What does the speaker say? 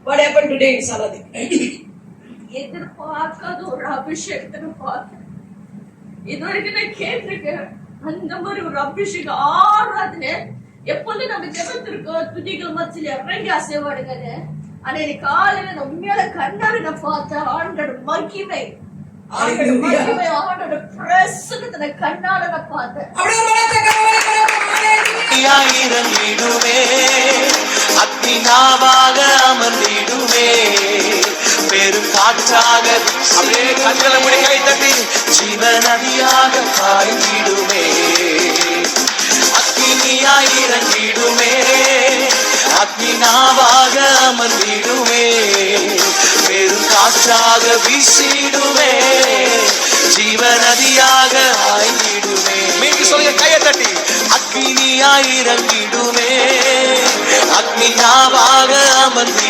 What happened today in Saladhi? எதிர்பார்க்காத ஒரு அபிஷேகத்தை பார்த்தேன். இதுவரைக்கும் நான் கேட்டிருக்கேன். அந்த மாதிரி ஒரு அபிஷேக ஆராதனை எப்போதும் நம்ம ஜெபத்திற்கோ துதிகள் மத்தியில இறங்கி அசைவாடுங்க. ஆனா இன்னைக்கு காலையில நான் உண்மையால கண்ணால நான் பார்த்தேன். ஆண்டோட மகிமை, ஆண்டோட பிரசன்னத்தை கண்ணால நான் பார்த்தேன். இறங்கிடுமே, அக்னினாவாக அமர்ந்திடுமே, பெரும் காற்றாக அப்படியே கண்களை முடி கை தட்டி ஜீவநதியாக பாய்ந்திடுமே, அக்னியாய் இறங்கிடுமே, அக்னினாவாக அமர்ந்திடுமே, பெரும் காற்றாக வீசிடுமே, ஜீவநதியாக ஆய்ந்திடுமே. மீண்டும் சொல்லுங்க கையை தட்டி, அக்னியாய் இறங்கிடுமே, அக்னினாவாக அமர்ந்திடுமே.